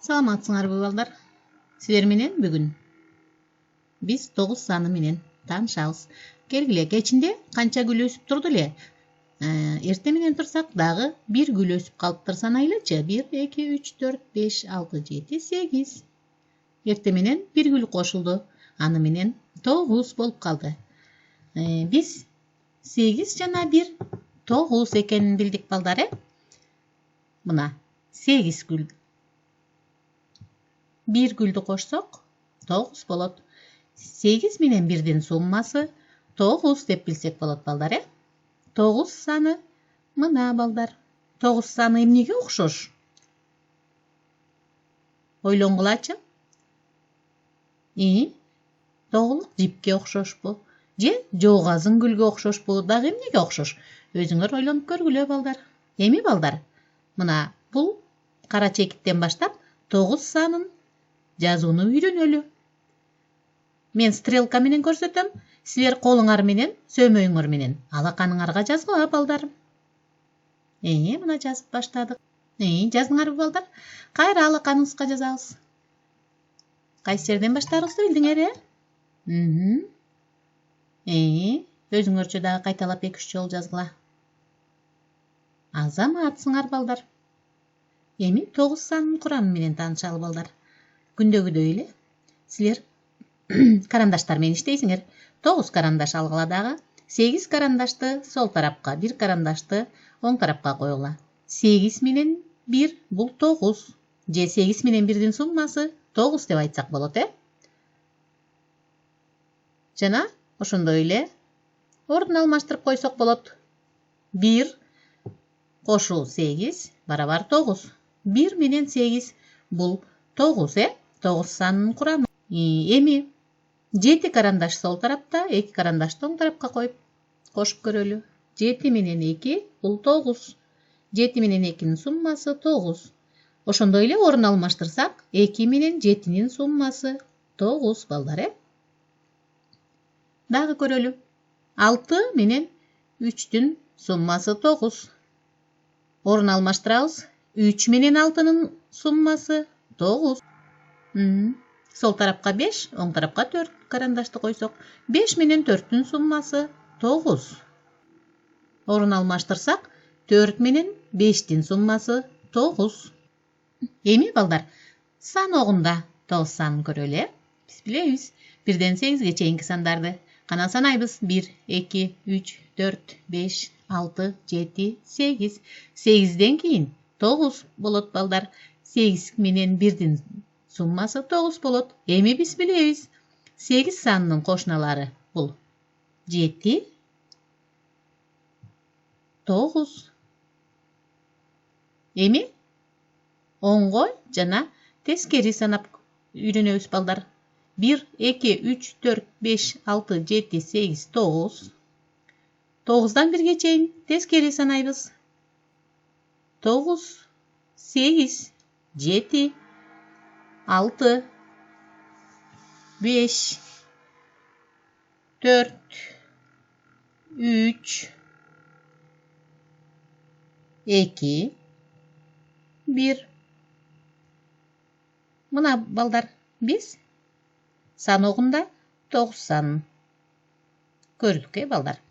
Саламатсыңарбы балдар? Силер менен бүгүн биз 9 саны менен таанышабыз. Келгиле, кечинде канча гүл өсүп турду эле? Эрте менен турсак дагы бир гүл өсүп калыптыр, санайлычы. 1, 2, 3, 4, 5, 6, 7, 8. Эрте менен бир гүл кошулду. Аны менен 9 болуп калды. Биз 8 жана 1 9 экенин билдик балдар, Мына 8 гүл. Bir gülді қошсақ, 9 болот. 8 менен 1-дин суммасы 9 деп билсек болот балдар, 9 саны мына балдар. 9 саны эмнеге окшош? Ойлонгулачы. Тоголук жипке окшошпу? Же жоогазын гүлгө окшошпу? Дагы эмнеге окшош? Өзүңөр ойлонуп көргүлө балдар. Эми балдар, мына бул кара чекиттен баштап 9 санын жазууну үйрөнөлү. Мен стрелка менен көрсөтөм, силер колуңар менен, сөмөйүңөр менен алаканыңарга жазгыла балдар. Мына жазып баштадык. Жаздыңарбы балдар? Кайра алаканыңызга жазабыз. Кайсы жерден баштаарыбызды билдиңер, Өзүңөрчө дагы кайталап 2-3 жолу жазгыла. Азаматсыңар балдар. Эми 9 санын курамы менен таанышалы балдар. Күндөгүдөй эле силер карандаштар менен иштейсиңер. 9 карандаш алгыла дагы. 8 карандашты сол тарапка, 1 карандашты оң тарапка койгула. 8 менен 1 бул 9. Же 8 менен 1-дин суммасы 9 деп айтсак болот, Жана ошондой эле ордун алмаштырып койсок болот. 1 кошуу 8 барабар 9. 1 менен 8 бул 9, 9 санынын курамы. Эми 7 карандаш сол тарапта, 2 карандашты оң тарапка коюп кошуп көрөлү. 7 менен 2 бул 9. 7 менен 2-нин суммасы 9. Ошондой эле орун алмаштырсак, 2 менен 7-нин суммасы 9 балдар, Дагы көрөлү. 6 менен 3-түн суммасы 9. Орун алмаштырабыз. 3 менен 6-нын суммасы 9. Сол тарапка 5, оң тарапка 4 карандашты койсок, 5 менен 4-түн суммасы 9. Орун алмаштырсак, 4 менен 5-тин суммасы 9. Эми балдар, саногунда 9 санын көрөлү, Биз билебиз, 1-ден 8-ге чейинки сандарды. Кана санайбыз. 1, 2, 3, 4, 5, 6, 7, 8. 8-ден кийин 9 болот балдар. 8 менен 1-дин суммасы 9 болот. Эми биз билебиз, 8 санынын кошуналары бул 7, 9. Эми оңгой жана тескери санап үйрөнөбүз балдар. 1, 2, 3, 4, 5, 6, 7, 8, 9. 9-дан 1-ге чейин тескери санайбыз. 9, 8, 7, 6, 5, 4, 3, 2, 1. Мына балдар, биз саногунда 9 санын көрдүк, балдар.